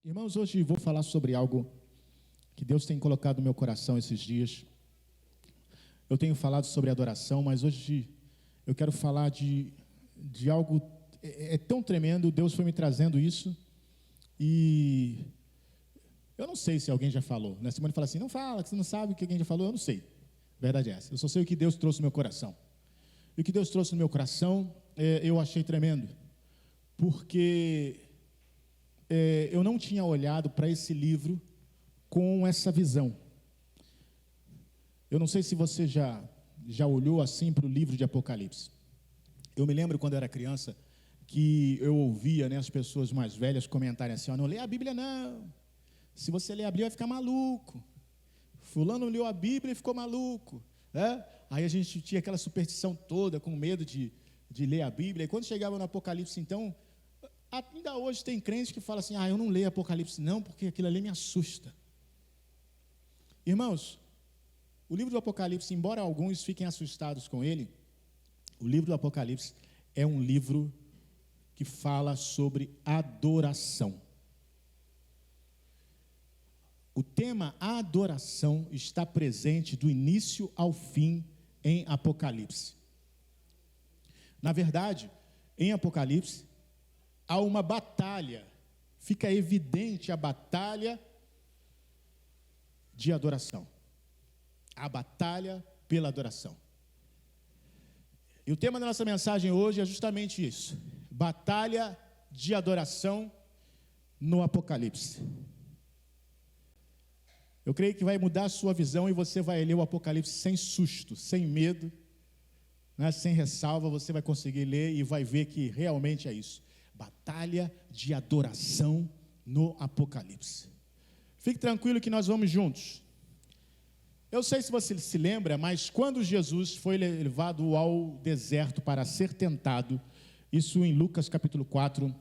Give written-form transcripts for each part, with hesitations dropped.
Irmãos, hoje vou falar sobre algo que Deus tem colocado no meu coração esses dias. Eu tenho falado sobre adoração, mas hoje eu quero falar de algo tão tremendo. Deus foi me trazendo isso e eu não sei se alguém já falou. Na semana fala assim, não fala, que você não sabe o que alguém já falou. Eu não sei, a verdade é essa. Eu só sei o que Deus trouxe no meu coração. E o que Deus trouxe no meu coração, eu achei tremendo, porque eu não tinha olhado para esse livro com essa visão. Eu não sei se você já olhou assim para o livro de Apocalipse. Eu me lembro quando eu era criança que eu ouvia, as pessoas mais velhas comentarem assim, não lê a Bíblia não, se você ler a Bíblia vai ficar maluco, fulano leu a Bíblia e ficou maluco, né? Aí a gente tinha aquela superstição toda, com medo de ler a Bíblia, e quando chegava no Apocalipse, então, ainda hoje tem crentes que falam assim, eu não leio Apocalipse não, porque aquilo ali me assusta. Irmãos, o livro do Apocalipse, embora alguns fiquem assustados com ele, o livro do Apocalipse é um livro que fala sobre adoração. O tema adoração está presente do início ao fim em Apocalipse. Na verdade, em Apocalipse, há uma batalha, fica evidente a batalha de adoração. A batalha pela adoração. E o tema da nossa mensagem hoje é justamente isso. Batalha de adoração no Apocalipse. Eu creio que vai mudar a sua visão e você vai ler o Apocalipse sem susto, sem medo, sem ressalva. Você vai conseguir ler e vai ver que realmente é isso. Batalha de adoração no Apocalipse. Fique tranquilo que nós vamos juntos. Eu sei se você se lembra, mas quando Jesus foi levado ao deserto para ser tentado, isso em Lucas capítulo 4,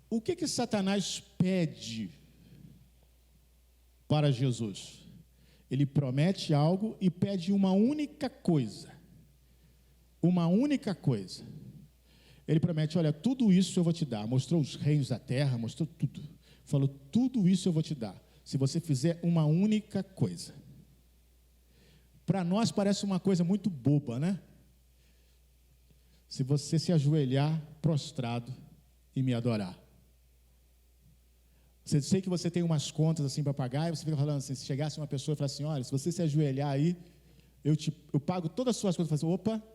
o que Satanás pede para Jesus? Ele promete algo e pede uma única coisa. Uma única coisa. Ele promete, olha, tudo isso eu vou te dar. Mostrou os reinos da terra, mostrou tudo. Falou, tudo isso eu vou te dar, se você fizer uma única coisa. Para nós parece uma coisa muito boba, né? Se você se ajoelhar prostrado e me adorar. Você sei que você tem umas contas assim para pagar, e você fica falando assim, se chegasse uma pessoa e falasse assim, olha, se você se ajoelhar aí, eu pago todas as suas contas. Você fala assim, opa,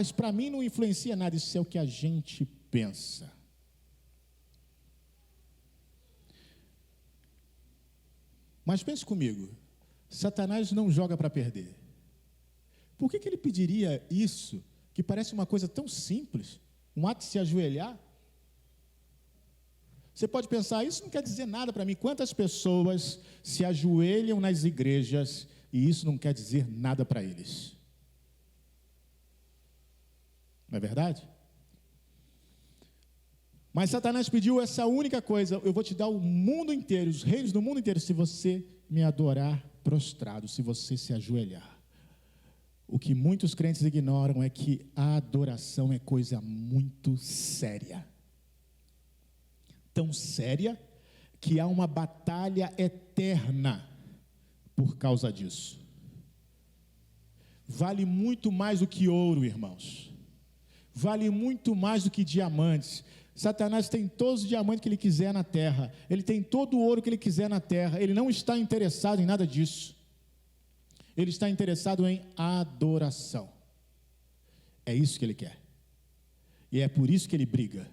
isso para mim não influencia nada, isso é o que a gente pensa. Mas pense comigo, Satanás não joga para perder. Por que ele pediria isso, que parece uma coisa tão simples, um ato de se ajoelhar? Você pode pensar, isso não quer dizer nada para mim. Quantas pessoas se ajoelham nas igrejas e isso não quer dizer nada para eles? Não é verdade? Mas Satanás pediu essa única coisa, eu vou te dar o mundo inteiro, os reinos do mundo inteiro, se você me adorar prostrado, se você se ajoelhar. O que muitos crentes ignoram é que a adoração é coisa muito séria. Tão séria que há uma batalha eterna por causa disso. Vale muito mais do que ouro, irmãos. Vale muito mais do que diamantes. Satanás tem todos os diamantes que ele quiser na terra. Ele tem todo o ouro que ele quiser na terra. Ele não está interessado em nada disso. Ele está interessado em adoração. É isso que ele quer. E é por isso que ele briga.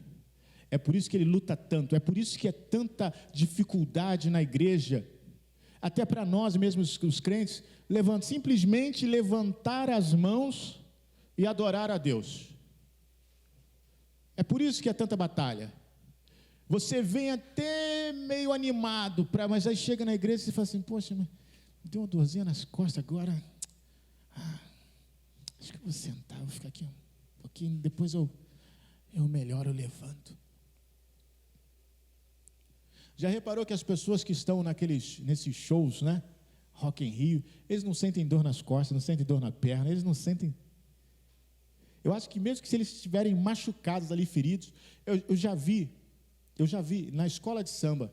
É por isso que ele luta tanto. É por isso que é tanta dificuldade na igreja. Até para nós mesmos, os crentes, simplesmente levantar as mãos e adorar a Deus. É por isso que é tanta batalha. Você vem até meio animado, mas aí chega na igreja e você fala assim, poxa, mas deu uma dorzinha nas costas agora. Acho que eu vou sentar, vou ficar aqui um pouquinho, depois eu melhoro, eu levanto. Já reparou que as pessoas que estão nesses shows, Rock in Rio, eles não sentem dor nas costas, não sentem dor na perna, eles não sentem... Eu acho que mesmo que se eles estiverem machucados ali, feridos, eu já vi na escola de samba,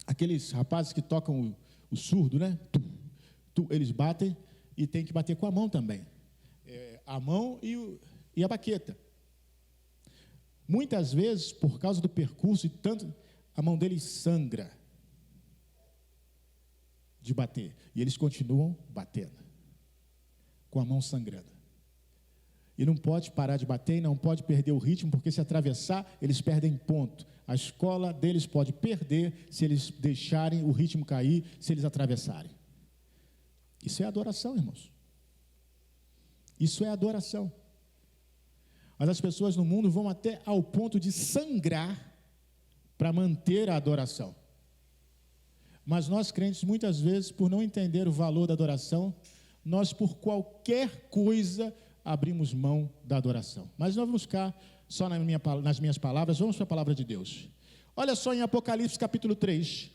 aqueles rapazes que tocam o surdo, né? Eles batem e tem que bater com a mão também. A mão e a baqueta. Muitas vezes, por causa do percurso e tanto, a mão deles sangra de bater. E eles continuam batendo, com a mão sangrando. E não pode parar de bater e não pode perder o ritmo, porque se atravessar, eles perdem ponto. A escola deles pode perder se eles deixarem o ritmo cair, se eles atravessarem. Isso é adoração, irmãos. Isso é adoração. Mas as pessoas no mundo vão até ao ponto de sangrar para manter a adoração. Mas nós crentes, muitas vezes, por não entender o valor da adoração, nós por qualquer coisa abrimos mão da adoração. Mas nós vamos ficar só nas minhas palavras, vamos para a palavra de Deus. Olha só em Apocalipse capítulo 3.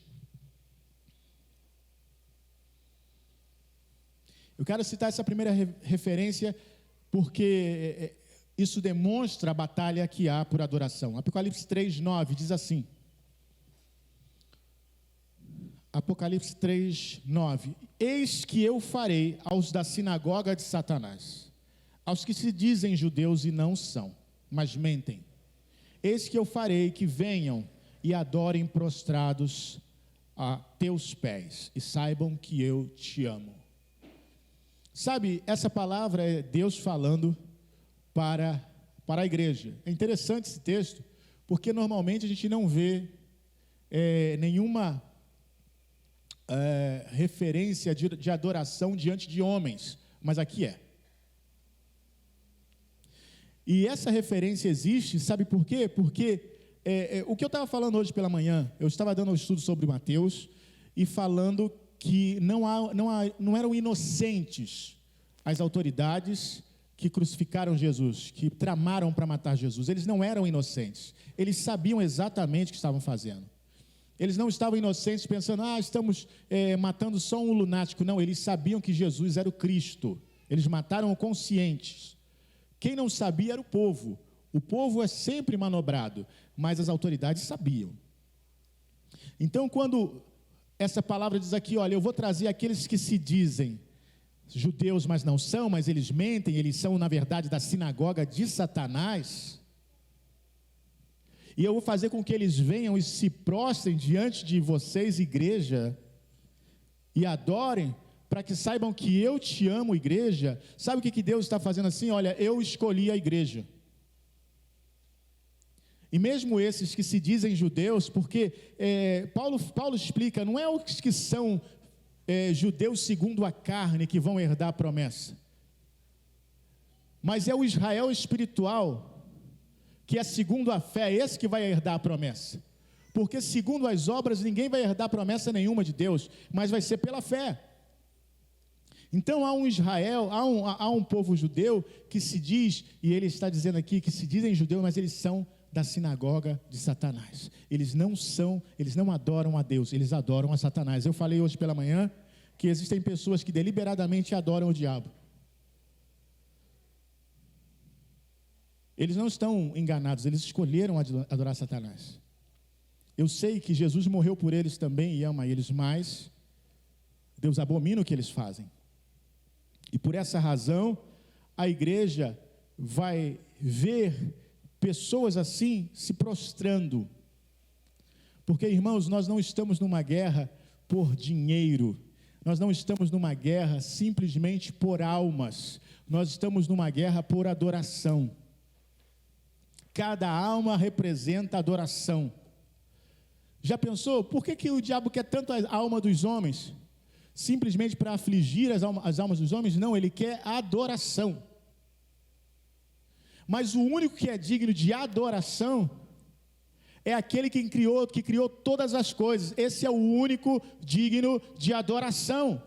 Eu quero citar essa primeira referência porque isso demonstra a batalha que há por adoração. Apocalipse 3, 9 diz assim. Apocalipse 3, 9. Eis que eu farei aos da sinagoga de Satanás, aos que se dizem judeus e não são, mas mentem. Eis que eu farei que venham e adorem prostrados a teus pés, e saibam que eu te amo. Sabe, essa palavra é Deus falando para a igreja. É interessante esse texto, porque normalmente a gente não vê nenhuma referência de adoração diante de homens, mas aqui é. E essa referência existe, sabe por quê? Porque o que eu estava falando hoje pela manhã, eu estava dando um estudo sobre Mateus e falando que não eram inocentes as autoridades que crucificaram Jesus, que tramaram para matar Jesus. Eles não eram inocentes, eles sabiam exatamente o que estavam fazendo. Eles não estavam inocentes pensando, estamos matando só um lunático. Não, eles sabiam que Jesus era o Cristo. Eles mataram conscientes. Quem não sabia era o povo. O povo é sempre manobrado, mas as autoridades sabiam. Então, quando essa palavra diz aqui, olha, eu vou trazer aqueles que se dizem judeus, mas não são, mas eles mentem, eles são, na verdade, da sinagoga de Satanás, e eu vou fazer com que eles venham e se prostrem diante de vocês, igreja, e adorem, para que saibam que eu te amo, igreja. Sabe o que Deus está fazendo assim? Olha, eu escolhi a igreja. E mesmo esses que se dizem judeus, porque Paulo explica, não é os que são judeus segundo a carne que vão herdar a promessa, mas é o Israel espiritual, que é segundo a fé, esse que vai herdar a promessa, porque segundo as obras ninguém vai herdar promessa nenhuma de Deus, mas vai ser pela fé. Então há um Israel, há um povo judeu que se diz, e ele está dizendo aqui que se dizem judeus, mas eles são da sinagoga de Satanás. Eles não adoram a Deus, eles adoram a Satanás. Eu falei hoje pela manhã que existem pessoas que deliberadamente adoram o diabo. Eles não estão enganados, eles escolheram adorar Satanás. Eu sei que Jesus morreu por eles também e ama eles, mas Deus abomina o que eles fazem. E por essa razão, a igreja vai ver pessoas assim se prostrando. Porque, irmãos, nós não estamos numa guerra por dinheiro. Nós não estamos numa guerra simplesmente por almas. Nós estamos numa guerra por adoração. Cada alma representa adoração. Já pensou? Por que o diabo quer tanto a alma dos homens? Simplesmente para afligir as almas dos homens? Não, ele quer adoração. Mas o único que é digno de adoração é aquele que criou todas as coisas. Esse é o único digno de adoração.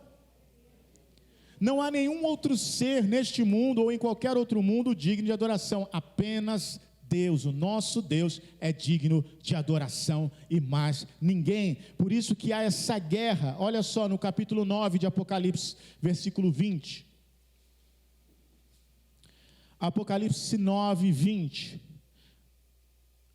Não há nenhum outro ser neste mundo ou em qualquer outro mundo digno de adoração. Apenas Deus, o nosso Deus, é digno de adoração e mais ninguém. Por isso que há essa guerra. Olha só no capítulo 9 de Apocalipse, versículo 20. Apocalipse 9, 20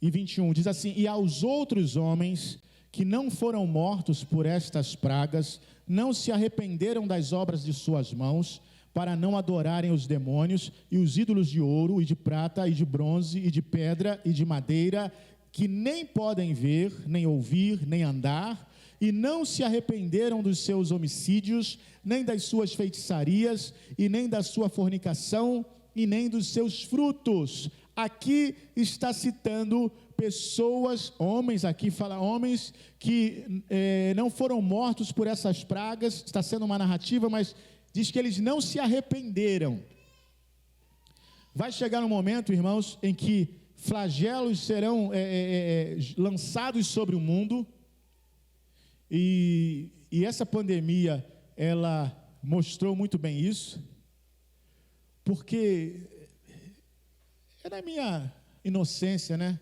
e 21, diz assim: e aos outros homens que não foram mortos por estas pragas, não se arrependeram das obras de suas mãos, para não adorarem os demônios e os ídolos de ouro e de prata e de bronze e de pedra e de madeira, que nem podem ver, nem ouvir, nem andar, e não se arrependeram dos seus homicídios, nem das suas feitiçarias, e nem da sua fornicação, e nem dos seus frutos. Aqui está citando pessoas, homens, aqui fala homens que não foram mortos por essas pragas. Está sendo uma narrativa, mas diz que eles não se arrependeram. Vai chegar um momento, irmãos, em que flagelos serão lançados sobre o mundo, e essa pandemia, ela mostrou muito bem isso, porque é na minha inocência, né?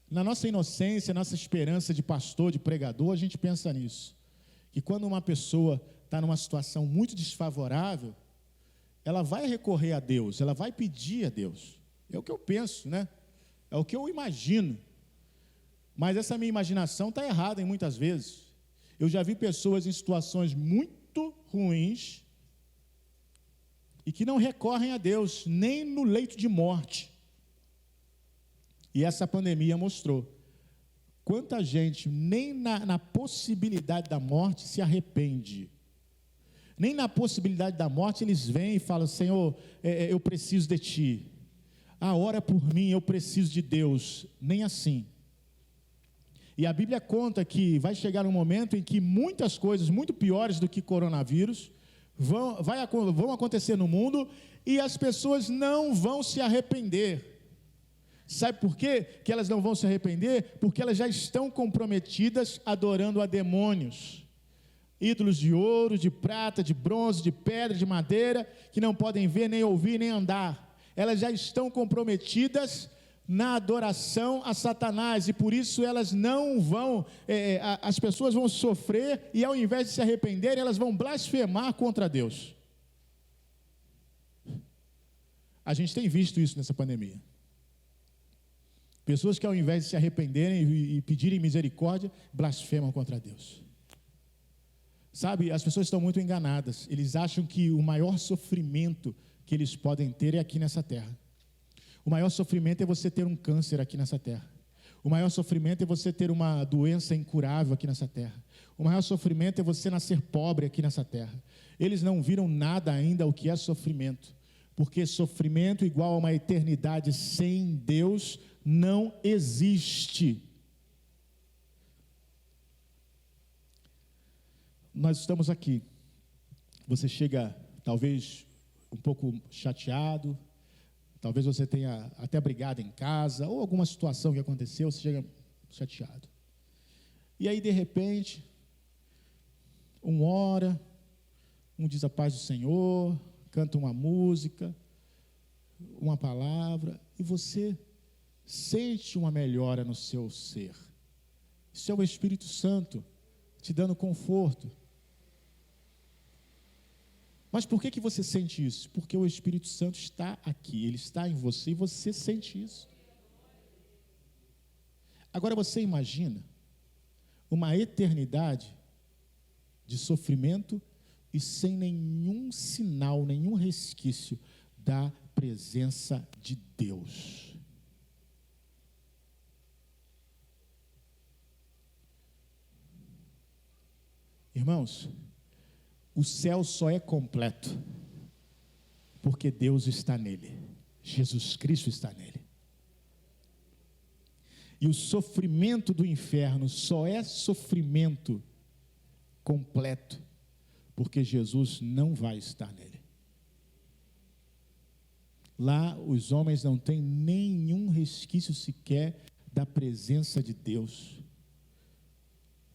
Na nossa inocência, nossa esperança de pastor, de pregador, a gente pensa nisso, que quando uma pessoa está numa situação muito desfavorável, ela vai recorrer a Deus, ela vai pedir a Deus. É o que eu penso, né? É o que eu imagino. Mas essa minha imaginação está errada em muitas vezes. Eu já vi pessoas em situações muito ruins e que não recorrem a Deus, nem no leito de morte. E essa pandemia mostrou quanta gente nem na possibilidade da morte se arrepende. Nem na possibilidade da morte eles vêm e falam: Senhor, eu preciso de Ti. Ora por mim, eu preciso de Deus. Nem assim. E a Bíblia conta que vai chegar um momento em que muitas coisas muito piores do que coronavírus vão acontecer no mundo, e as pessoas não vão se arrepender. Sabe por quê que elas não vão se arrepender? Porque elas já estão comprometidas adorando a demônios, ídolos de ouro, de prata, de bronze, de pedra, de madeira, que não podem ver, nem ouvir, nem andar. Elas já estão comprometidas na adoração a Satanás, e por isso elas não vão, as pessoas vão sofrer, e ao invés de se arrependerem, elas vão blasfemar contra Deus. A gente tem visto isso nessa pandemia. Pessoas que ao invés de se arrependerem e pedirem misericórdia, blasfemam contra Deus. Sabe, as pessoas estão muito enganadas. Eles acham que o maior sofrimento que eles podem ter é aqui nessa terra. O maior sofrimento é você ter um câncer aqui nessa terra. O maior sofrimento é você ter uma doença incurável aqui nessa terra. O maior sofrimento é você nascer pobre aqui nessa terra. Eles não viram nada ainda o que é sofrimento, porque sofrimento igual a uma eternidade sem Deus não existe. Nós estamos aqui. Você chega talvez um pouco chateado, talvez você tenha até brigado em casa, ou alguma situação que aconteceu, você chega chateado. E aí, de repente, um ora, um diz a paz do Senhor, canta uma música, uma palavra, e você sente uma melhora no seu ser. Isso é o Espírito Santo te dando conforto. Mas por que você sente isso? Porque o Espírito Santo está aqui, ele está em você e você sente isso. Agora você imagina uma eternidade de sofrimento e sem nenhum sinal, nenhum resquício da presença de Deus. Irmãos, o céu só é completo porque Deus está nele, Jesus Cristo está nele. E o sofrimento do inferno só é sofrimento completo porque Jesus não vai estar nele. Lá os homens não têm nenhum resquício sequer da presença de Deus.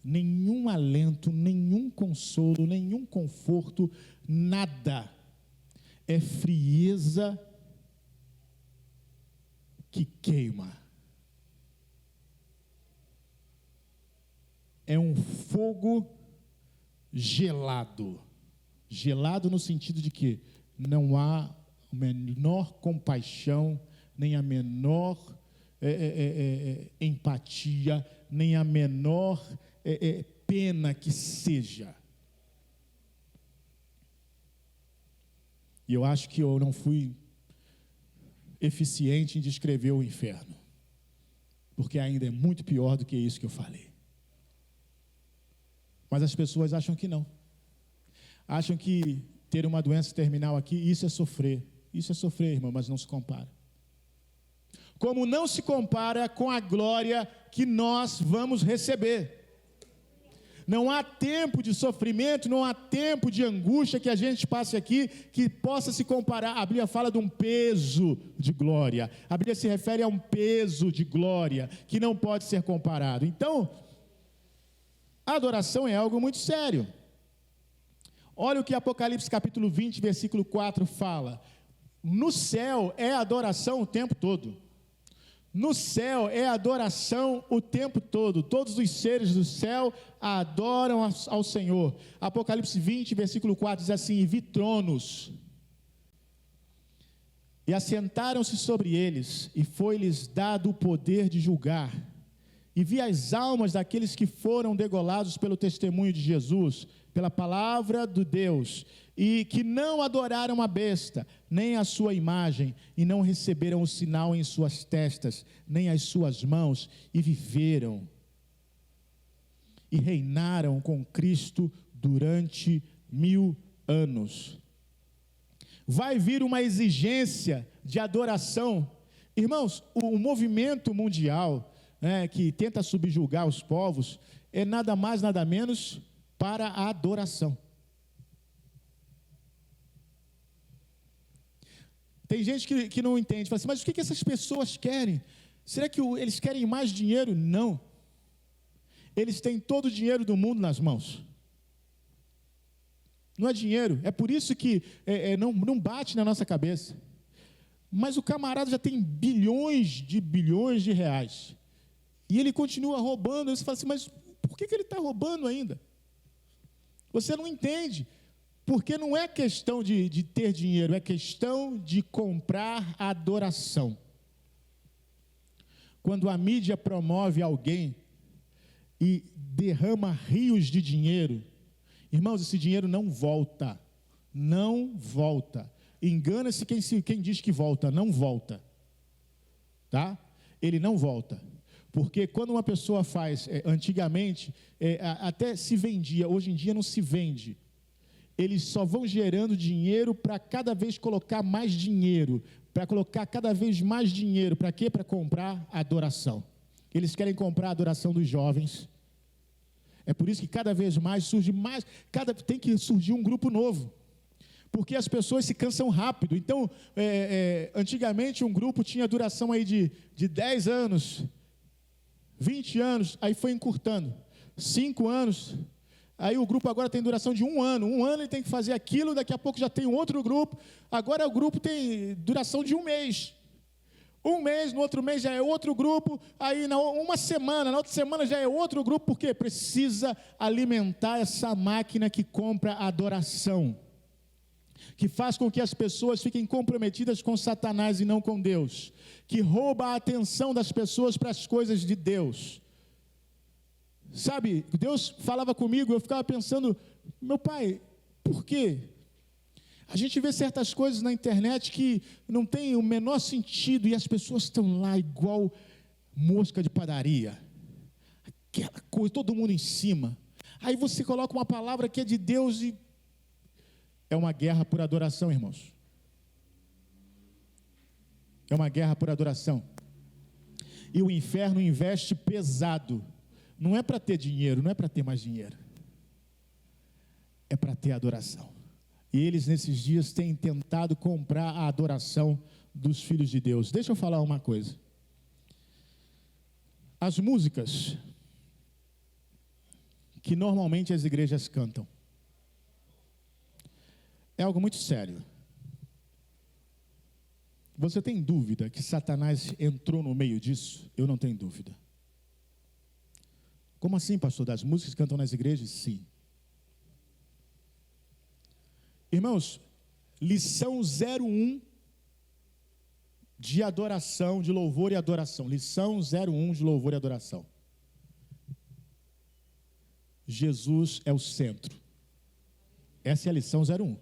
Nenhum alento, nenhum consolo, nenhum conforto, nada. É frieza que queima. É um fogo gelado. Gelado no sentido de que não há menor compaixão, nem a menor empatia, nem a menor pena que seja. E eu acho que eu não fui eficiente em descrever o inferno, porque ainda é muito pior do que isso que eu falei. Mas as pessoas acham que não. Acham que ter uma doença terminal aqui, isso é sofrer. Isso é sofrer, irmão, mas não se compara. Como não se compara com a glória que nós vamos receber. Não há tempo de sofrimento, não há tempo de angústia que a gente passe aqui que possa se comparar. A Bíblia fala de um peso de glória. A Bíblia se refere a um peso de glória que não pode ser comparado. Então, a adoração é algo muito sério. Olha o que Apocalipse capítulo 20, versículo 4 fala. No céu é adoração o tempo todo. No céu é adoração o tempo todo. Todos os seres do céu adoram ao Senhor. Apocalipse 20, versículo 4 diz assim: e vi tronos, e assentaram-se sobre eles, e foi-lhes dado o poder de julgar. E vi as almas daqueles que foram degolados pelo testemunho de Jesus, pela palavra de Deus, e que não adoraram a besta, nem a sua imagem, e não receberam o sinal em suas testas, nem as suas mãos, e viveram, e reinaram com Cristo durante 1000 anos. Vai vir uma exigência de adoração. Irmãos, o movimento mundial, que tenta subjugar os povos, é nada mais, nada menos para a adoração. Tem gente que não entende, fala assim, mas o que essas pessoas querem? Será que eles querem mais dinheiro? Não. Eles têm todo o dinheiro do mundo nas mãos. Não é dinheiro, é por isso que não bate na nossa cabeça. Mas o camarada já tem bilhões de reais. E ele continua roubando. Você fala assim, mas por que ele está roubando ainda? Você não entende. Porque não é questão de ter dinheiro, é questão de comprar a adoração. Quando a mídia promove alguém e derrama rios de dinheiro, irmãos, esse dinheiro não volta. Não volta. Engana-se quem diz que volta, não volta. Tá? Ele não volta. Porque quando uma pessoa faz, antigamente, até se vendia, hoje em dia não se vende. Eles só vão gerando dinheiro para cada vez colocar mais dinheiro, para colocar cada vez mais dinheiro, para quê? Para comprar a adoração. Eles querem comprar a adoração dos jovens. É por isso que cada vez mais surge tem que surgir um grupo novo, porque as pessoas se cansam rápido. Então, antigamente um grupo tinha duração aí de 10 anos, 20 anos, aí foi encurtando, 5 anos, aí o grupo agora tem duração de 1 ano. 1 ano ele tem que fazer aquilo, daqui a pouco já tem um outro grupo. Agora o grupo tem duração de 1 mês. 1 mês, no outro mês já é outro grupo. Aí uma semana, na outra semana já é outro grupo. Porque precisa alimentar essa máquina que compra a adoração, que faz com que as pessoas fiquem comprometidas com Satanás e não com Deus, que rouba a atenção das pessoas para as coisas de Deus. Sabe, Deus falava comigo, eu ficava pensando, meu pai, por quê? A gente vê certas coisas na internet que não tem o menor sentido e as pessoas estão lá igual mosca de padaria. Aquela coisa, todo mundo em cima. Aí você coloca uma palavra que é de Deus e é uma guerra por adoração, irmãos. É uma guerra por adoração. E o inferno investe pesado. Não é para ter dinheiro, não é para ter mais dinheiro. É para ter adoração. E eles nesses dias têm tentado comprar a adoração dos filhos de Deus. Deixa eu falar uma coisa. As músicas que normalmente as igrejas cantam é algo muito sério. Você tem dúvida que Satanás entrou no meio disso? Eu não tenho dúvida. Como assim, pastor? Das músicas que cantam nas igrejas? Sim. Irmãos, lição 01 de adoração, de louvor e adoração. Lição 01 de louvor e adoração. Jesus é o centro. Essa é a lição 01.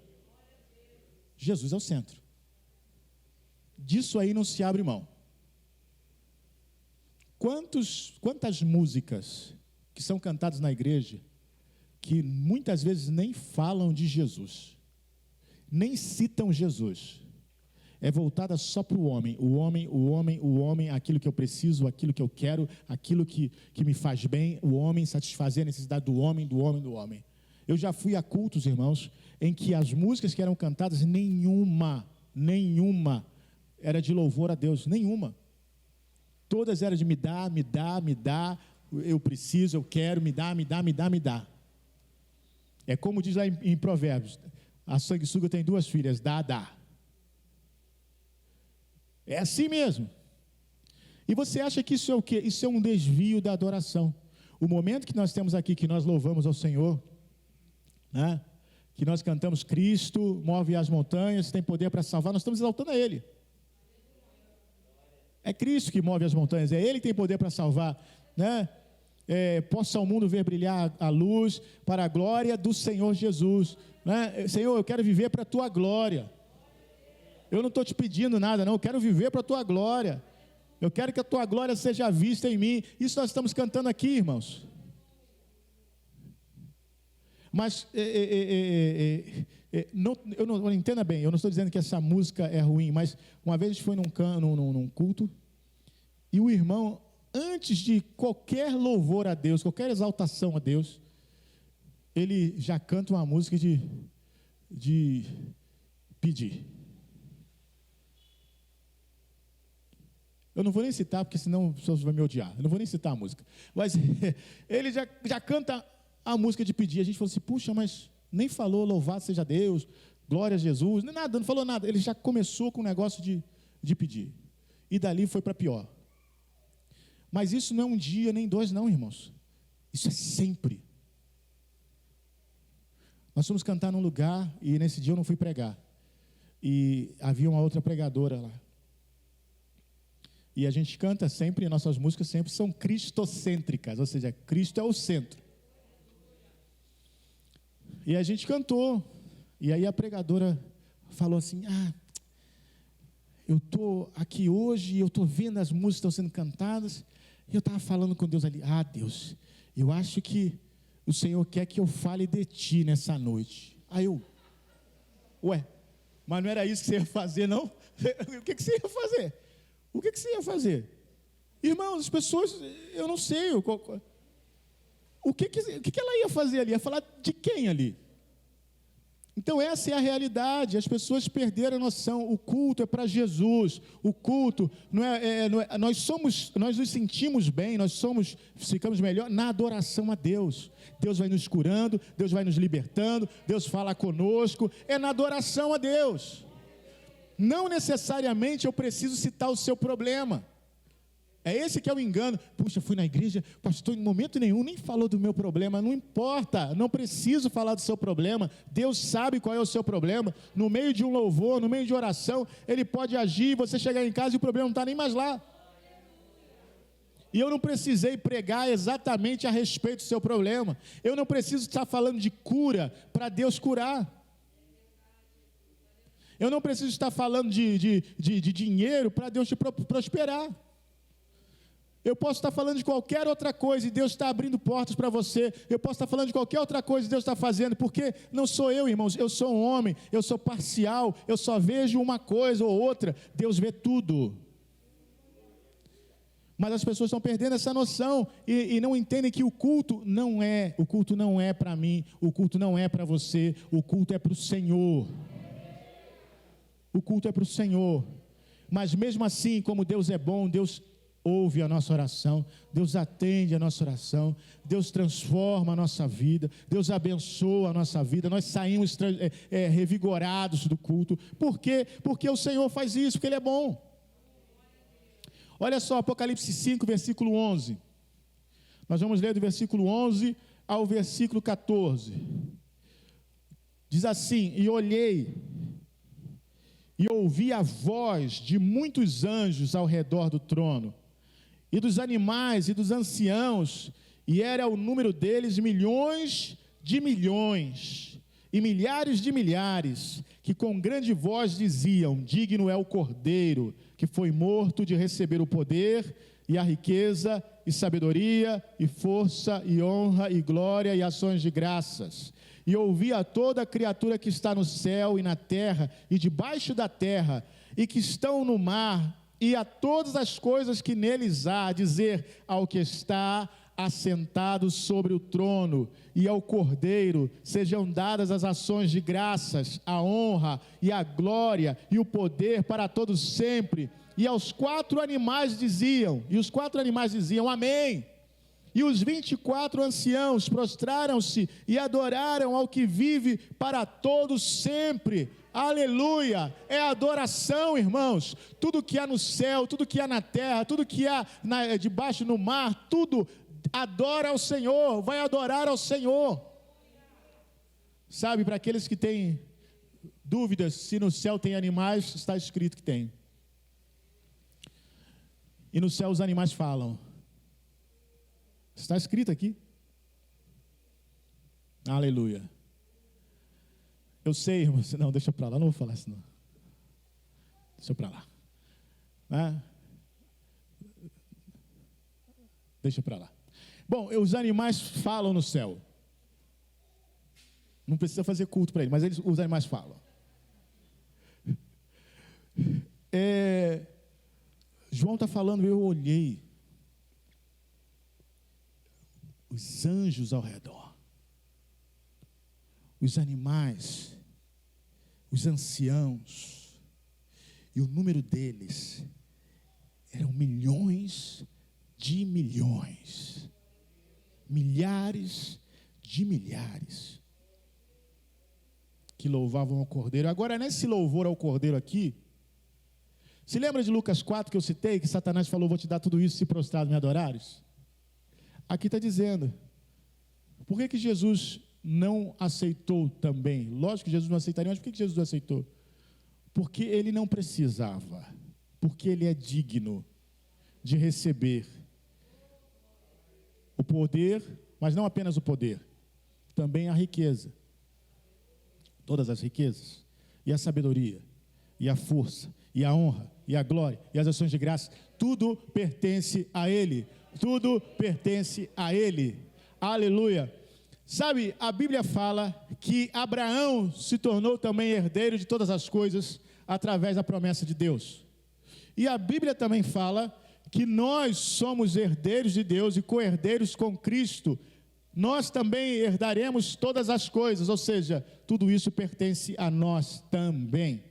Jesus é o centro. Disso aí não se abre mão. Quantas músicas que são cantadas na igreja que muitas vezes nem falam de Jesus, nem citam Jesus, é voltada só para o homem, aquilo que eu preciso, aquilo que eu quero, aquilo que me faz bem, o homem, satisfazer a necessidade do homem. Eu já fui a cultos, irmãos, em que as músicas que eram cantadas, nenhuma era de louvor a Deus, nenhuma. Todas eram de me dá, eu preciso, eu quero, me dá. É como diz lá em Provérbios, a sanguessuga tem 2 filhas, dá. É assim mesmo. E você acha que isso é o quê? Isso é um desvio da adoração. O momento que nós temos aqui, que nós louvamos ao Senhor, né? Que nós cantamos Cristo, move as montanhas, tem poder para salvar, nós estamos exaltando a Ele. É Cristo que move as montanhas, é Ele que tem poder para salvar, né? Possa o mundo ver brilhar a luz para a glória do Senhor Jesus, né? Senhor, eu quero viver para a Tua glória. Eu não estou te pedindo nada, não, eu quero viver para a Tua glória. Eu quero que a Tua glória seja vista em mim. Isso nós estamos cantando aqui, irmãos. Mas, entenda bem, eu não estou dizendo que essa música é ruim, mas uma vez a gente foi num culto, e o irmão, antes de qualquer louvor a Deus, qualquer exaltação a Deus, ele já canta uma música de pedir. Eu não vou nem citar, porque senão as pessoas vão me odiar. Eu não vou nem citar a música. Mas ele já canta a música de pedir. A gente falou assim, puxa, mas nem falou louvado seja Deus, glória a Jesus, nem nada, não falou nada. Ele já começou com o negócio de pedir. E dali foi para pior. Mas isso não é um dia, nem 2, não, irmãos. Isso é sempre. Nós fomos cantar num lugar, e nesse dia eu não fui pregar. E havia uma outra pregadora lá. E a gente canta sempre, nossas músicas sempre são cristocêntricas, ou seja, Cristo é o centro. E a gente cantou, e aí a pregadora falou assim, eu estou aqui hoje, eu estou vendo as músicas que estão sendo cantadas, e eu estava falando com Deus ali, Deus, eu acho que o Senhor quer que eu fale de Ti nessa noite. Aí eu, mas não era isso que você ia fazer, não? O que você ia fazer? O que você ia fazer? Irmãos, as pessoas, eu não sei, o que ela ia fazer ali? Ia falar de quem ali? Então essa é a realidade, as pessoas perderam a noção, o culto é para Jesus, o culto, nós nos sentimos bem, ficamos melhor na adoração a Deus. Deus vai nos curando, Deus vai nos libertando, Deus fala conosco, é na adoração a Deus. Não necessariamente eu preciso citar o seu problema. É esse que é o engano. Puxa, fui na igreja, pastor, em momento nenhum nem falou do meu problema. Não importa, não preciso falar do seu problema. Deus sabe qual é o seu problema. No meio de um louvor, no meio de oração, Ele pode agir, você chegar em casa e o problema não está nem mais lá. E eu não precisei pregar exatamente a respeito do seu problema. Eu não preciso estar falando de cura para Deus curar. Eu não preciso estar falando de dinheiro para Deus te prosperar. Eu posso estar falando de qualquer outra coisa e Deus está abrindo portas para você. Eu posso estar falando de qualquer outra coisa e Deus está fazendo, porque não sou eu, irmãos, eu sou um homem, eu sou parcial, eu só vejo uma coisa ou outra, Deus vê tudo. Mas as pessoas estão perdendo essa noção e não entendem que o culto não é para mim, o culto não é para você, o culto é para o Senhor. O culto é para o Senhor. Mas mesmo assim, como Deus é bom, Deus ouve a nossa oração, Deus atende a nossa oração, Deus transforma a nossa vida, Deus abençoa a nossa vida, nós saímos revigorados do culto. Por quê? Porque o Senhor faz isso, porque Ele é bom. Olha só, Apocalipse 5, versículo 11. Nós vamos ler do versículo 11 ao versículo 14. Diz assim, e olhei, e ouvi a voz de muitos anjos ao redor do trono, e dos animais e dos anciãos, e era o número deles milhões de milhões, e milhares de milhares, que com grande voz diziam: digno é o Cordeiro, que foi morto, de receber o poder, e a riqueza, e sabedoria, e força, e honra, e glória, e ações de graças. E ouvi a toda criatura que está no céu e na terra, e debaixo da terra, e que estão no mar, e a todas as coisas que neles há, dizer ao que está assentado sobre o trono e ao Cordeiro sejam dadas as ações de graças, a honra e a glória e o poder para todos sempre. E aos quatro animais diziam, amém. E os 24 anciãos prostraram-se e adoraram ao que vive para todos sempre. Aleluia, é adoração, irmãos. Tudo que há no céu, tudo que há na terra, tudo que há debaixo no mar, tudo adora ao Senhor, vai adorar ao Senhor. Sabe, para aqueles que têm dúvidas se no céu tem animais, está escrito que tem. E no céu os animais falam. Está escrito aqui. Aleluia. Eu sei, irmãos. Não, deixa para lá, não vou falar isso não. Deixa para lá. Deixa para lá. Bom, os animais falam no céu. Não precisa fazer culto para eles, mas os animais falam. João está falando, eu olhei. Os anjos ao redor. Os animais. Os anciãos. E o número deles eram milhões de milhões. Milhares de milhares. Que louvavam ao Cordeiro. Agora, nesse louvor ao Cordeiro aqui, se lembra de Lucas 4 que eu citei, que Satanás falou: vou te dar tudo isso se prostrado me adorares? Aqui está dizendo, por que Jesus não aceitou também? Lógico que Jesus não aceitaria, mas por que Jesus aceitou? Porque ele não precisava, porque ele é digno de receber o poder, mas não apenas o poder, também a riqueza, todas as riquezas, e a sabedoria, e a força, e a honra, e a glória, e as ações de graça, tudo pertence a ele. Tudo pertence a ele. Aleluia. Sabe, a Bíblia fala que Abraão se tornou também herdeiro de todas as coisas através da promessa de Deus. E a Bíblia também fala que nós somos herdeiros de Deus e co-herdeiros com Cristo. Nós também herdaremos todas as coisas, ou seja, tudo isso pertence a nós também.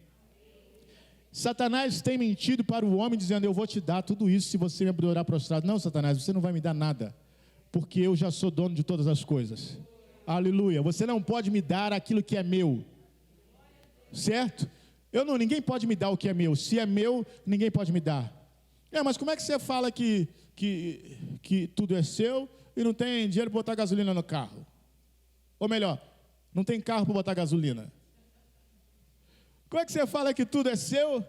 Satanás tem mentido para o homem dizendo: eu vou te dar tudo isso se você me adorar prostrado. Não, Satanás, você não vai me dar nada, porque eu já sou dono de todas as coisas. Aleluia. Você não pode me dar aquilo que é meu, certo? Ninguém pode me dar o que é meu. Se é meu, ninguém pode me dar. Mas como é que você fala que tudo é seu e não tem dinheiro para botar gasolina no carro? Ou melhor, não tem carro para botar gasolina? Como é que você fala que tudo é seu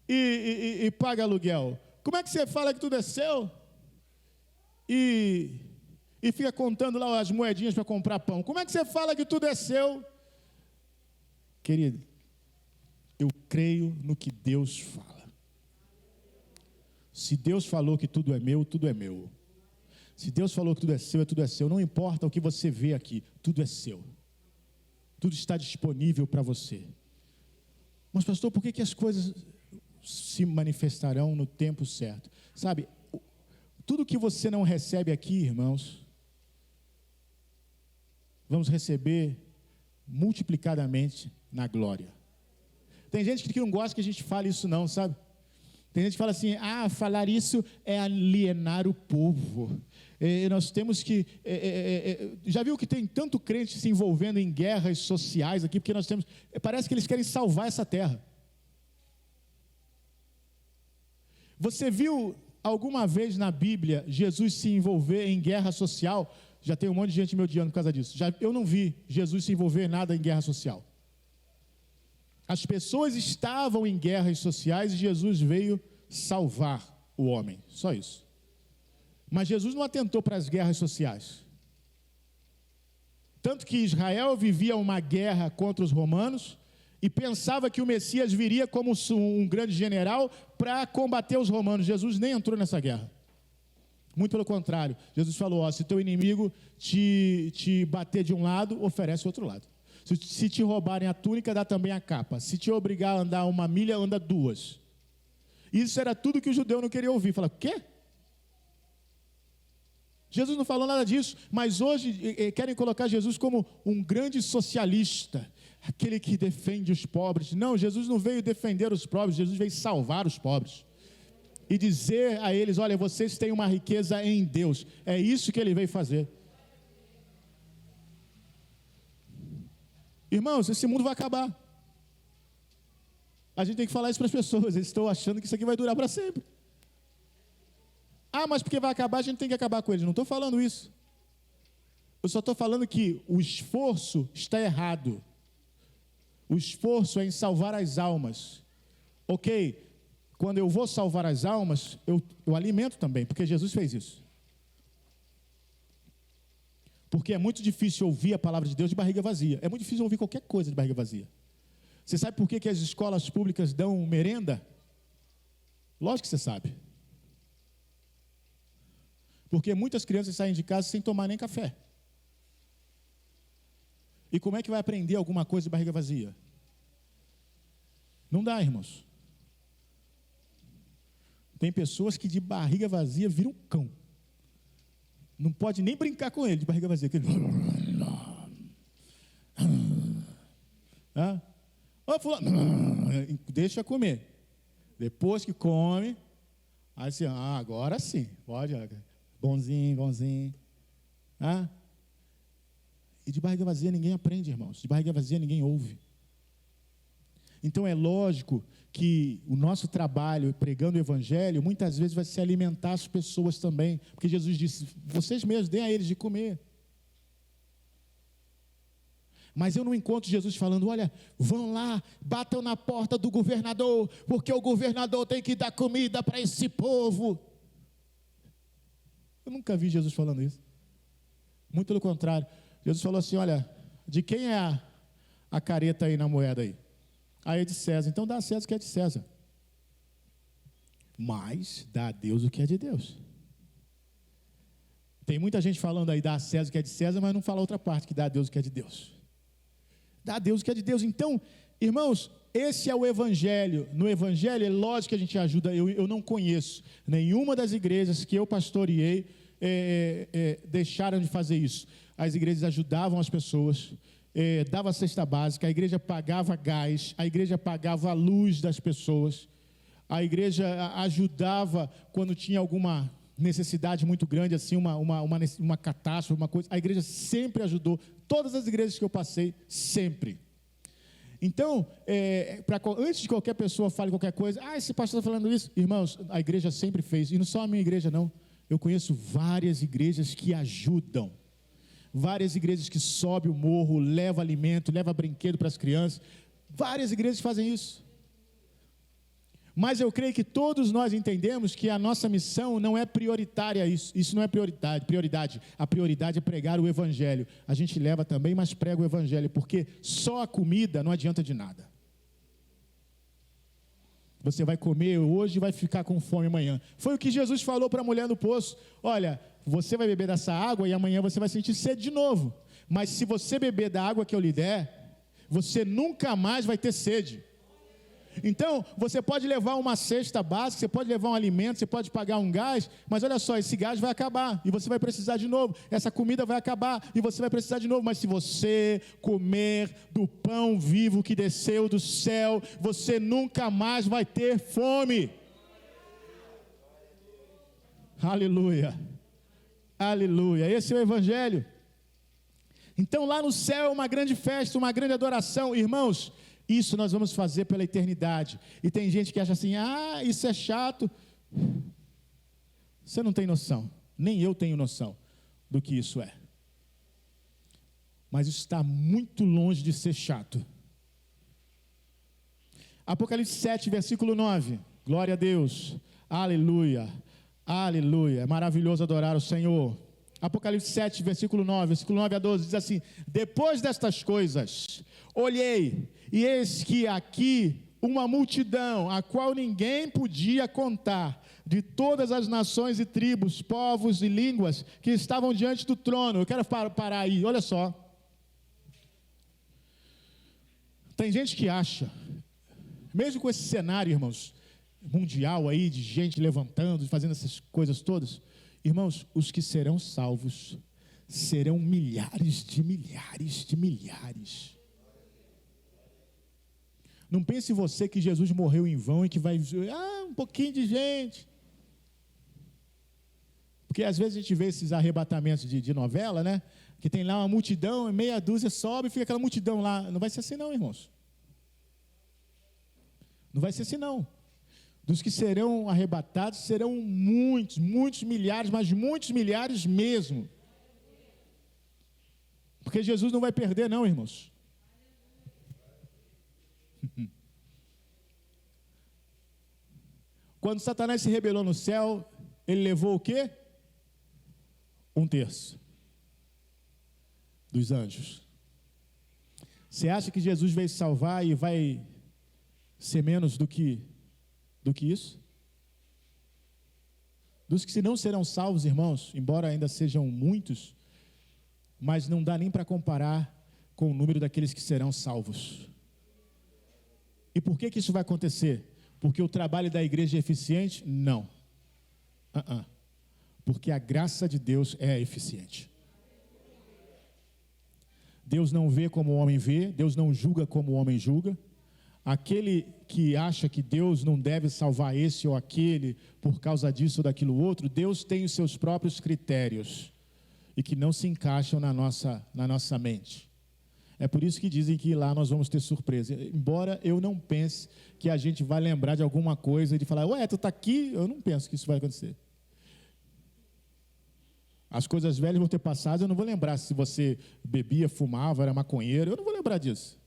e paga aluguel? Como é que você fala que tudo é seu e fica contando lá as moedinhas para comprar pão? Como é que você fala que tudo é seu? Querido, eu creio no que Deus fala. Se Deus falou que tudo é meu, tudo é meu. Se Deus falou que tudo é seu, tudo é seu. Não importa o que você vê aqui, tudo é seu. Tudo está disponível para você. Mas pastor, por que as coisas se manifestarão no tempo certo? Sabe, tudo que você não recebe aqui, irmãos, vamos receber multiplicadamente na glória. Tem gente que não gosta que a gente fale isso não, sabe? Tem gente que fala assim: falar isso é alienar o povo. Nós temos que... já viu que tem tanto crente se envolvendo em guerras sociais aqui, porque nós temos... parece que eles querem salvar essa terra. Você viu alguma vez na Bíblia Jesus se envolver em guerra social? Já tem um monte de gente me odiando por causa disso. Eu não vi Jesus se envolver em nada em guerra social. As pessoas estavam em guerras sociais e Jesus veio salvar o homem, só isso. Mas Jesus não atentou para as guerras sociais. Tanto que Israel vivia uma guerra contra os romanos e pensava que o Messias viria como um grande general para combater os romanos. Jesus nem entrou nessa guerra. Muito pelo contrário. Jesus falou, se teu inimigo te bater de um lado, oferece o outro lado. Se te roubarem a túnica, dá também a capa. Se te obrigar a andar 1 milha, anda 2. Isso era tudo que o judeu não queria ouvir. Fala, o quê? Jesus não falou nada disso, mas hoje querem colocar Jesus como um grande socialista, aquele que defende os pobres. Não, Jesus não veio defender os pobres, Jesus veio salvar os pobres. E dizer a eles, olha, vocês têm uma riqueza em Deus. É isso que ele veio fazer. Irmãos, esse mundo vai acabar. A gente tem que falar isso para as pessoas. Eles estão achando que isso aqui vai durar para sempre. Mas porque vai acabar, a gente tem que acabar com eles. Não estou falando isso. Eu só estou falando que o esforço está errado. O esforço é em salvar as almas. Ok, quando eu vou salvar as almas, eu alimento também, porque Jesus fez isso. Porque é muito difícil ouvir a palavra de Deus de barriga vazia. É muito difícil ouvir qualquer coisa de barriga vazia. Você sabe por que as escolas públicas dão merenda? Lógico que você sabe. Porque muitas crianças saem de casa sem tomar nem café. E como é que vai aprender alguma coisa de barriga vazia? Não dá, irmãos. Tem pessoas que de barriga vazia viram cão. Não pode nem brincar com ele de barriga vazia. Aquele... Deixa comer. Depois que come, aí assim, agora sim, pode, bonzinho. E de barriga vazia ninguém aprende, irmãos. De barriga vazia ninguém ouve. Então é lógico que o nosso trabalho pregando o evangelho muitas vezes vai se alimentar as pessoas também, porque Jesus disse, vocês mesmos deem a eles de comer. Mas eu não encontro Jesus falando, olha, vão lá, batam na porta do governador, porque o governador tem que dar comida para esse povo. Eu nunca vi Jesus falando isso. Muito pelo contrário. Jesus falou assim, olha, de quem é a careta aí na moeda aí? Aí é de César, então dá a César o que é de César. Mas dá a Deus o que é de Deus. Tem muita gente falando aí, dá a César o que é de César, mas não fala a outra parte, que dá a Deus o que é de Deus. Dá a Deus o que é de Deus. Então, irmãos, esse é o evangelho. No evangelho é lógico que a gente ajuda. Eu não conheço nenhuma das igrejas que eu pastoreei deixaram de fazer isso. As igrejas ajudavam as pessoas, dava cesta básica, a igreja pagava gás, a igreja pagava a luz das pessoas, a igreja ajudava quando tinha alguma necessidade muito grande, assim, uma catástrofe, uma coisa. A igreja sempre ajudou. Todas as igrejas que eu passei, sempre. Então, antes de qualquer pessoa fale qualquer coisa, esse pastor está falando isso, irmãos, a igreja sempre fez, e não só a minha igreja não, eu conheço várias igrejas que ajudam, várias igrejas que sobem o morro, levam alimento, levam brinquedo para as crianças, várias igrejas fazem isso. Mas eu creio que todos nós entendemos que a nossa missão não é prioritária, isso não é prioridade. A prioridade é pregar o evangelho. A gente leva também, mas prega o evangelho, porque só a comida não adianta de nada. Você vai comer hoje e vai ficar com fome amanhã. Foi o que Jesus falou para a mulher no poço. Olha, você vai beber dessa água e amanhã você vai sentir sede de novo. Mas se você beber da água que eu lhe der, você nunca mais vai ter sede. Então, você pode levar uma cesta básica, você pode levar um alimento, você pode pagar um gás, mas olha só, esse gás vai acabar e você vai precisar de novo, essa comida vai acabar e você vai precisar de novo, mas se você comer do pão vivo que desceu do céu, você nunca mais vai ter fome. Aleluia, aleluia, esse é o evangelho. Então lá no céu é uma grande festa, uma grande adoração, irmãos. Isso nós vamos fazer pela eternidade. E tem gente que acha assim, isso é chato. Você não tem noção, nem eu tenho noção do que isso é. Mas isso está muito longe de ser chato. Apocalipse 7, versículo 9. Glória a Deus. Aleluia. Aleluia. É maravilhoso adorar o Senhor. Apocalipse 7, versículo 9 a 12, diz assim: depois destas coisas, olhei, e eis que aqui uma multidão, a qual ninguém podia contar, de todas as nações e tribos, povos e línguas, que estavam diante do trono. Eu quero parar aí, olha só. Tem gente que acha, mesmo com esse cenário, irmãos, mundial aí, de gente levantando, fazendo essas coisas todas, irmãos, os que serão salvos serão milhares de milhares de milhares. Não pense você que Jesus morreu em vão e que vai um pouquinho de gente. Porque às vezes a gente vê esses arrebatamentos de novela, né? Que tem lá uma multidão, meia dúzia sobe e fica aquela multidão lá. Não vai ser assim não, irmãos. Não vai ser assim não. Dos que serão arrebatados serão muitos, muitos milhares, mas muitos milhares mesmo. Porque Jesus não vai perder não, irmãos. Quando Satanás se rebelou no céu, ele levou o quê? 1/3 dos anjos. Você acha que Jesus veio salvar e vai ser menos do que isso? Dos que não serão salvos, irmãos, embora ainda sejam muitos, mas não dá nem para comparar com o número daqueles que serão salvos. E por que isso vai acontecer? Porque o trabalho da igreja é eficiente? Não. Porque a graça de Deus é eficiente. Deus não vê como o homem vê, Deus não julga como o homem julga. Aquele que acha que Deus não deve salvar esse ou aquele por causa disso ou daquilo outro, Deus tem os seus próprios critérios e que não se encaixam na nossa mente. É por isso que dizem que lá nós vamos ter surpresa. Embora eu não pense que a gente vai lembrar de alguma coisa e de falar, ué, tu está aqui? Eu não penso que isso vai acontecer. As coisas velhas vão ter passado, eu não vou lembrar se você bebia, fumava, era maconheiro, eu não vou lembrar disso.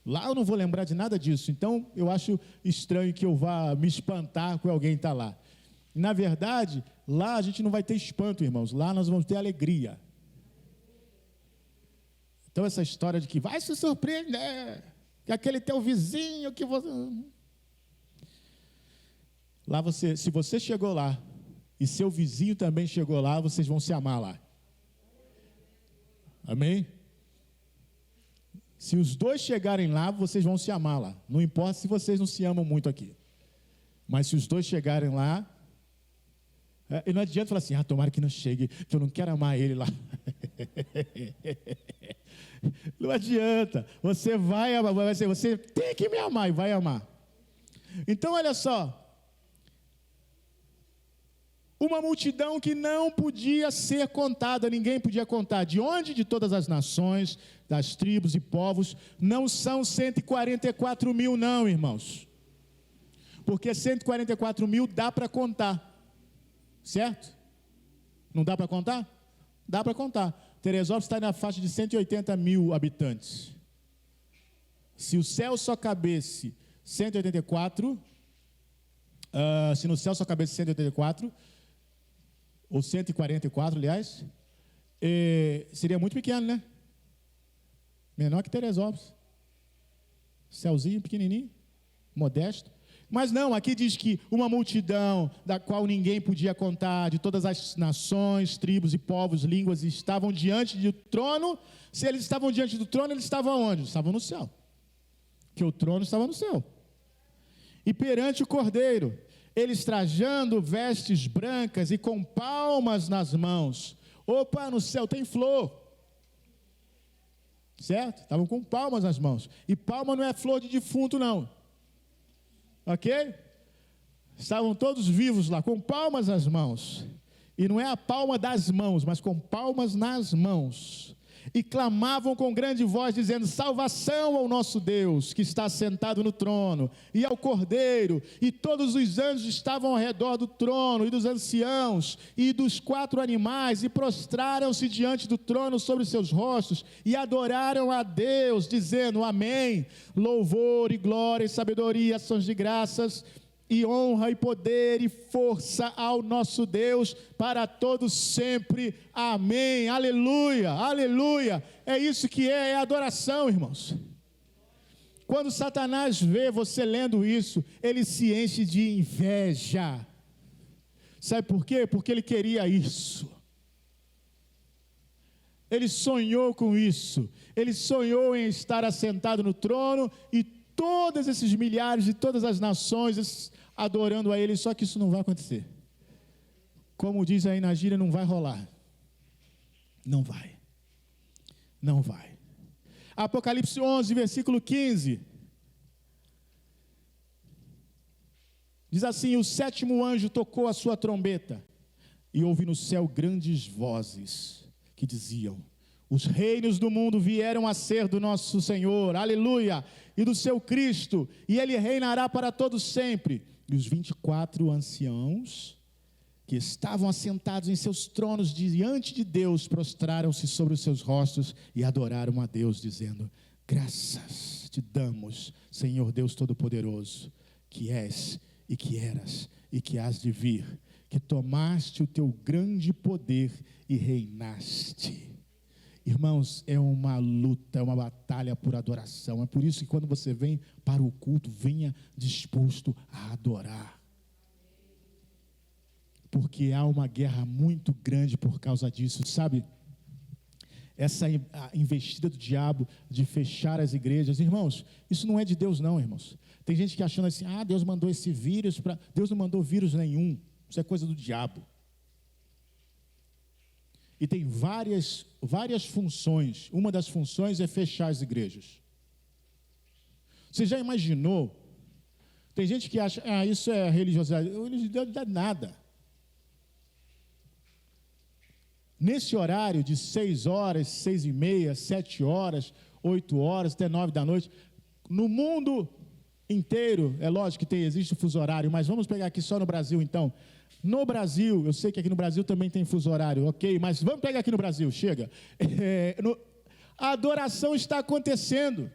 Lá eu não vou lembrar de nada disso, então eu acho estranho que eu vá me espantar com alguém estar lá. Na verdade, lá a gente não vai ter espanto, irmãos, lá nós vamos ter alegria. Então essa história de que vai se surpreender, que aquele teu vizinho, que você... Lá se você chegou lá, e seu vizinho também chegou lá, vocês vão se amar lá. Amém? Se os dois chegarem lá, vocês vão se amar lá. Não importa se vocês não se amam muito aqui. Mas se os dois chegarem lá, e não adianta falar assim, tomara que não chegue, que eu não quero amar ele lá. Não adianta. Você vai amar, você tem que me amar e vai amar. Então, olha só. Uma multidão que não podia ser contada, ninguém podia contar. De onde? De todas as nações, das tribos e povos. Não são 144 mil não, irmãos. Porque 144 mil dá para contar. Certo? Não dá para contar? Dá para contar. Teresópolis está na faixa de 180 mil habitantes. Se o céu só cabesse 184, se no céu só cabesse 184, ou 144, aliás, seria muito pequeno, né? Menor que Teresópolis. Céuzinho, pequenininho, modesto. Mas não, aqui diz que uma multidão da qual ninguém podia contar, de todas as nações, tribos e povos, línguas, estavam diante do trono. Se eles estavam diante do trono, eles estavam onde? Estavam no céu. Porque o trono estava no céu. E perante o Cordeiro, eles trajando vestes brancas e com palmas nas mãos. Opa, no céu tem flor. Certo? Estavam com palmas nas mãos. E palma não é flor de defunto, não. Ok? Estavam todos vivos lá, com palmas nas mãos. E não é a palma das mãos, mas com palmas nas mãos. e clamavam com grande voz, dizendo: salvação ao nosso Deus, que está sentado no trono, e ao Cordeiro. E todos os anjos estavam ao redor do trono, e dos anciãos, e dos 4 animais, e prostraram-se diante do trono sobre seus rostos, e adoraram a Deus, dizendo: amém, louvor e glória e sabedoria, ações de graças, e honra e poder e força ao nosso Deus para todos sempre, amém, aleluia, aleluia. É isso que é adoração, irmãos. Quando Satanás vê você lendo isso, ele se enche de inveja. Sabe por quê? Porque ele queria isso. Ele sonhou com isso. Ele sonhou em estar assentado no trono e todos esses milhares de todas as nações adorando a ele, só que isso não vai acontecer. Como diz aí na gíria, não vai rolar. Não vai. Não vai. Apocalipse 11, versículo 15. Diz assim: o 7º anjo tocou a sua trombeta, e houve no céu grandes vozes que diziam: os reinos do mundo vieram a ser do nosso Senhor, aleluia, e do seu Cristo, e ele reinará para todos sempre. E os 24 anciãos que estavam assentados em seus tronos diante de Deus, prostraram-se sobre os seus rostos e adoraram a Deus, dizendo: graças te damos, Senhor Deus Todo-Poderoso, que és e que eras e que hás de vir, que tomaste o teu grande poder e reinaste. Irmãos, é uma luta, é uma batalha por adoração. É por isso que quando você vem para o culto, venha disposto a adorar. Porque há uma guerra muito grande por causa disso, sabe? Essa investida do diabo de fechar as igrejas. Irmãos, isso não é de Deus não, irmãos. Tem gente que achando assim: Deus mandou esse vírus para... Deus não mandou vírus nenhum. Isso é coisa do diabo. E tem várias funções. Uma das funções é fechar as igrejas. Você já imaginou? Tem gente que acha: isso é religiosidade. Religiosidade não é nada. Nesse horário de 6 horas, 6h30, 7 horas, 8 horas, até 9 da noite, no mundo inteiro, é lógico que existe o fuso horário, mas vamos pegar aqui só no Brasil então. No Brasil, eu sei que aqui no Brasil também tem fuso horário, ok, mas vamos pegar aqui no Brasil, chega. A adoração está acontecendo.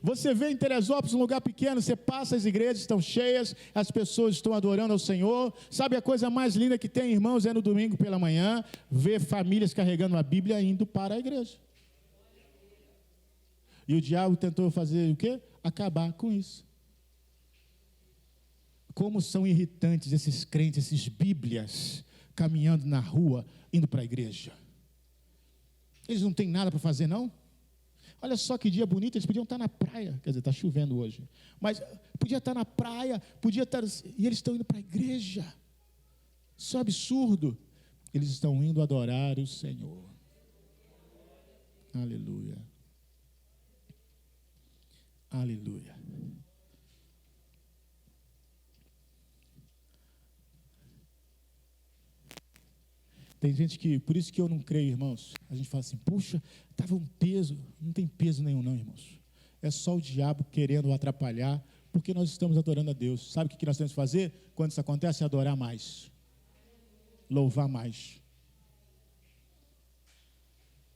Você vê em Teresópolis, um lugar pequeno, você passa, as igrejas estão cheias, as pessoas estão adorando ao Senhor. Sabe a coisa mais linda que tem, irmãos, é no domingo pela manhã, ver famílias carregando a Bíblia indo para a igreja. E o diabo tentou fazer o quê? Acabar com isso. Como são irritantes esses crentes, esses bíblias, caminhando na rua, indo para a igreja. Eles não têm nada para fazer, não? Olha só que dia bonito, eles podiam estar na praia. Quer dizer, está chovendo hoje. Mas podia estar na praia, podia estar... E eles estão indo para a igreja. Isso é absurdo. Eles estão indo adorar o Senhor. Aleluia. Aleluia. Tem gente que, por isso que eu não creio, irmãos. A gente fala assim: puxa, estava um peso. Não tem peso nenhum não, irmãos. É só o diabo querendo atrapalhar, porque nós estamos adorando a Deus. Sabe o que nós temos que fazer quando isso acontece? Adorar mais. Louvar mais.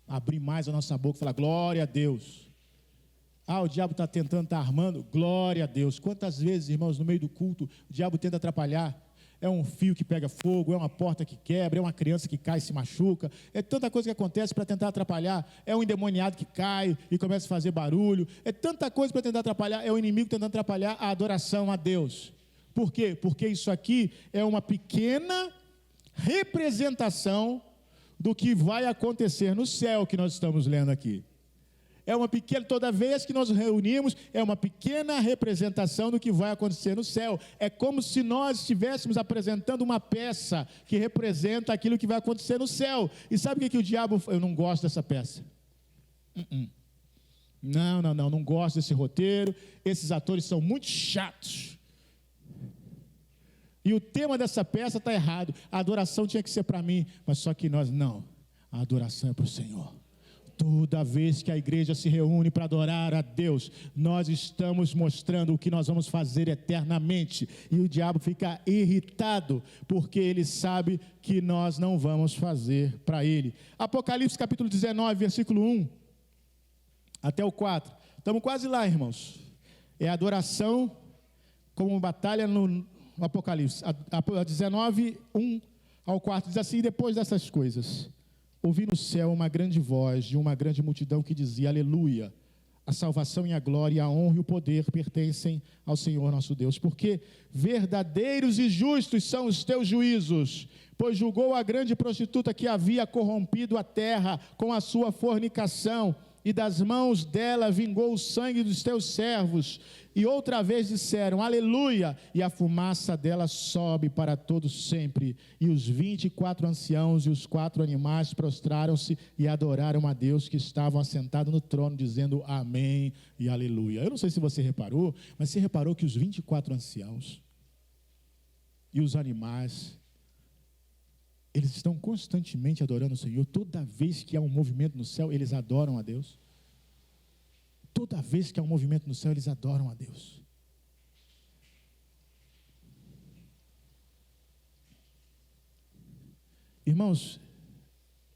Abrir mais a nossa boca e falar: glória a Deus. O diabo está tentando, está armando. Glória a Deus. Quantas vezes, irmãos, no meio do culto, o diabo tenta atrapalhar? É um fio que pega fogo, é uma porta que quebra, é uma criança que cai e se machuca, é tanta coisa que acontece para tentar atrapalhar, é um endemoniado que cai e começa a fazer barulho, é tanta coisa para tentar atrapalhar, é o inimigo tentando atrapalhar a adoração a Deus. Por quê? Porque isso aqui é uma pequena representação do que vai acontecer no céu que nós estamos lendo aqui. É uma pequena, toda vez que nós nos reunimos, é uma pequena representação do que vai acontecer no céu. É como se nós estivéssemos apresentando uma peça que representa aquilo que vai acontecer no céu. E sabe o que o diabo... Eu não gosto dessa peça. Não gosto desse roteiro. Esses atores são muito chatos. E o tema dessa peça está errado. A adoração tinha que ser para mim, mas só que nós não. A adoração é para o Senhor. Toda vez que a igreja se reúne para adorar a Deus, nós estamos mostrando o que nós vamos fazer eternamente. E o diabo fica irritado, porque ele sabe que nós não vamos fazer para ele. Apocalipse capítulo 19, versículo 1 até o 4. Estamos quase lá, irmãos. É adoração como batalha no Apocalipse. 19, 1 ao 4 diz assim: depois dessas coisas, ouvi no céu uma grande voz de uma grande multidão que dizia: aleluia, a salvação e a glória, a honra e o poder pertencem ao Senhor nosso Deus, porque verdadeiros e justos são os teus juízos, pois julgou a grande prostituta que havia corrompido a terra com a sua fornicação, e das mãos dela vingou o sangue dos teus servos. E outra vez disseram: aleluia, e a fumaça dela sobe para todo sempre. E os 24 anciãos e os 4 animais prostraram-se e adoraram a Deus que estavam assentados no trono, dizendo amém e aleluia. Eu não sei se você reparou, mas você reparou que os 24 anciãos e os animais, eles estão constantemente adorando o Senhor. Toda vez que há um movimento no céu, eles adoram a Deus. Toda vez que há um movimento no céu, eles adoram a Deus. Irmãos,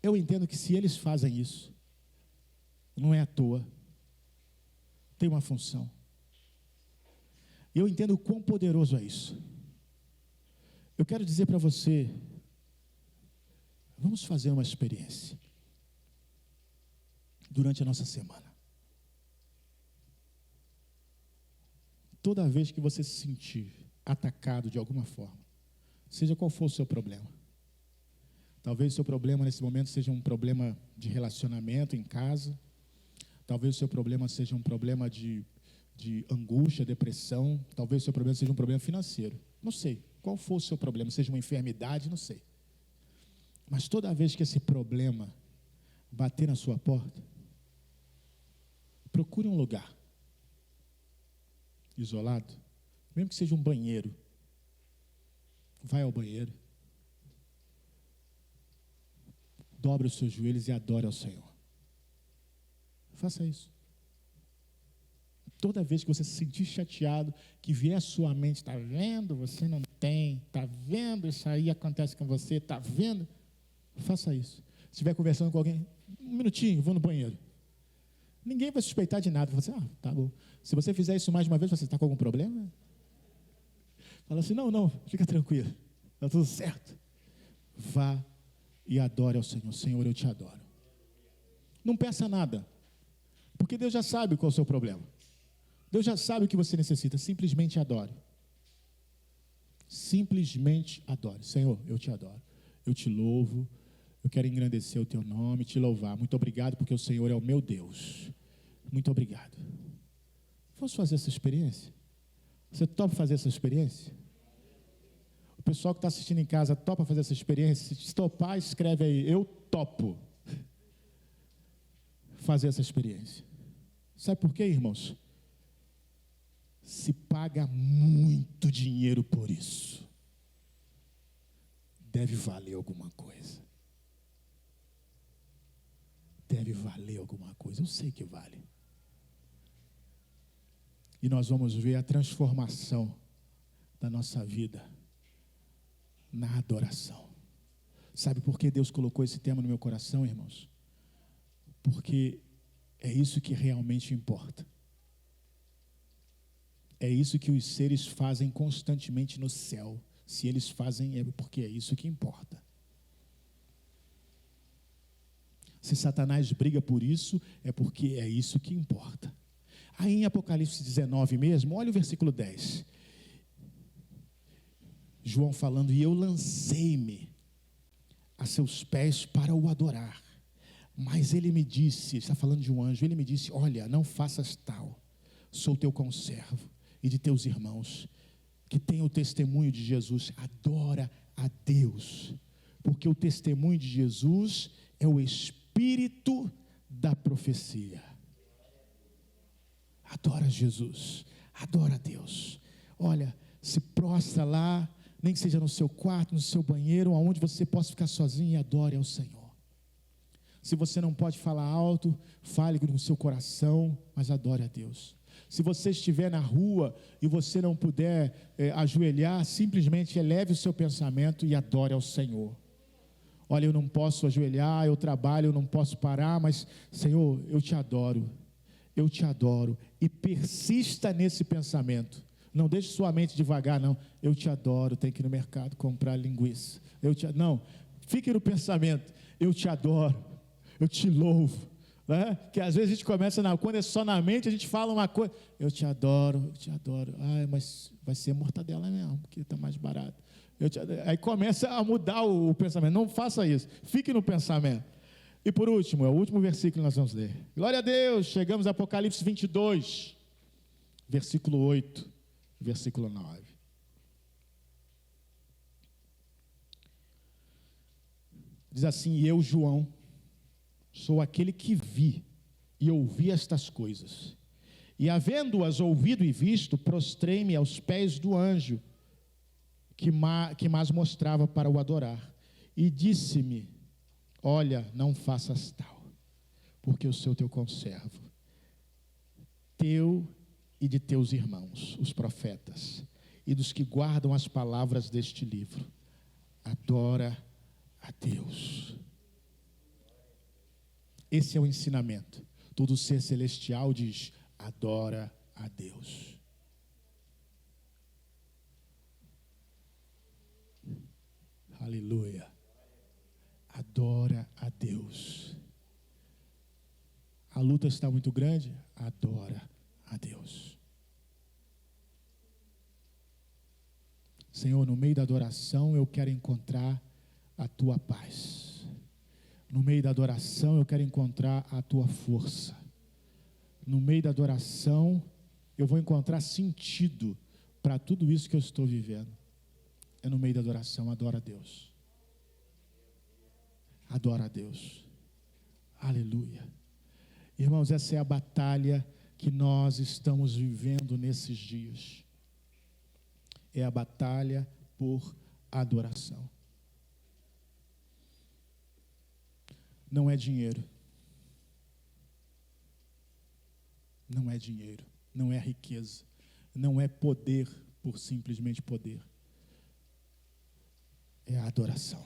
eu entendo que se eles fazem isso, não é à toa, tem uma função. Eu entendo o quão poderoso é isso. Eu quero dizer para você, vamos fazer uma experiência durante a nossa semana. Toda vez que você se sentir atacado de alguma forma, seja qual for o seu problema, talvez o seu problema nesse momento seja um problema de relacionamento em casa, talvez o seu problema seja um problema de angústia, depressão, talvez o seu problema seja um problema financeiro, não sei, qual for o seu problema, seja uma enfermidade, não sei. Mas toda vez que esse problema bater na sua porta, procure um lugar isolado, mesmo que seja um banheiro. Vai ao banheiro, dobre os seus joelhos e adore ao Senhor. Faça isso. Toda vez que você se sentir chateado, que vier à sua mente: está vendo, você não tem, está vendo, isso aí acontece com você, está vendo? Faça isso. Se estiver conversando com alguém, um minutinho, vou no banheiro. Ninguém vai suspeitar de nada. Você, tá bom. Se você fizer isso mais de uma vez, você está com algum problema? Fala assim: não, fica tranquilo, está tudo certo. Vá e adore ao Senhor. Senhor, eu te adoro. Não peça nada, porque Deus já sabe qual é o seu problema. Deus já sabe o que você necessita. Simplesmente adore. Simplesmente adore. Senhor, eu te adoro. Eu te louvo. Eu quero engrandecer o teu nome, te louvar. Muito obrigado, porque o Senhor é o meu Deus. Muito obrigado. Vamos fazer essa experiência? Você topa fazer essa experiência? O pessoal que está assistindo em casa topa fazer essa experiência? Se topar, escreve aí: eu topo fazer essa experiência. Sabe por quê, irmãos? Se paga muito dinheiro por isso. Deve valer alguma coisa. Deve valer alguma coisa. Eu sei que vale. E nós vamos ver a transformação da nossa vida na adoração. Sabe por que Deus colocou esse tema no meu coração, irmãos? Porque é isso que realmente importa. É isso que os seres fazem constantemente no céu. Se eles fazem, é porque é isso que importa. Se Satanás briga por isso, é porque é isso que importa. Aí em Apocalipse 19 mesmo, olha o versículo 10. João falando: e eu lancei-me a seus pés para o adorar. Mas ele me disse, está falando de um anjo, ele me disse: olha, não faças tal, sou teu conservo e de teus irmãos, que têm o testemunho de Jesus. Adora a Deus, porque o testemunho de Jesus é o espírito da profecia. Adora Jesus, adora a Deus. Olha, se prostra lá, nem que seja no seu quarto, no seu banheiro, aonde você possa ficar sozinho, e adore ao Senhor. Se você não pode falar alto, fale no seu coração, mas adore a Deus. Se você estiver na rua e você não puder ajoelhar, simplesmente eleve o seu pensamento e adore ao Senhor. Olha, eu não posso ajoelhar, eu trabalho, eu não posso parar, mas, Senhor, eu te adoro, e persista nesse pensamento. Não deixe sua mente devagar, não. Eu te adoro, tem que ir no mercado comprar linguiça. Não, fique no pensamento, eu te adoro, eu te louvo. Né? Que às vezes a gente começa, quando é só na mente, a gente fala uma coisa, eu te adoro. Ai, mas vai ser mortadela mesmo, porque está mais barato. Aí começa a mudar o pensamento. Não faça isso, fique no pensamento. E por último, é o último versículo que nós vamos ler. Glória a Deus, chegamos a Apocalipse 22, versículo 8, versículo 9. Diz assim: e eu, João, sou aquele que vi e ouvi estas coisas. E havendo-as ouvido e visto, prostrei-me aos pés do anjo que mais mostrava para o adorar. E disse-me: olha, não faças tal, porque eu sou teu conservo, teu e de teus irmãos, os profetas, e dos que guardam as palavras deste livro. Adora a Deus. Esse é o ensinamento. Todo ser celestial diz: adora a Deus. Aleluia. Adora a Deus. A luta está muito grande? Adora a Deus. Senhor, no meio da adoração eu quero encontrar a tua paz. No meio da adoração eu quero encontrar a tua força. No meio da adoração eu vou encontrar sentido para tudo isso que eu estou vivendo. É no meio da adoração. Adora a Deus. Adora a Deus. Aleluia. Irmãos, essa é a batalha que nós estamos vivendo nesses dias. É a batalha por adoração. Não é dinheiro. Não é dinheiro. Não é riqueza. Não é poder por simplesmente poder. É a adoração.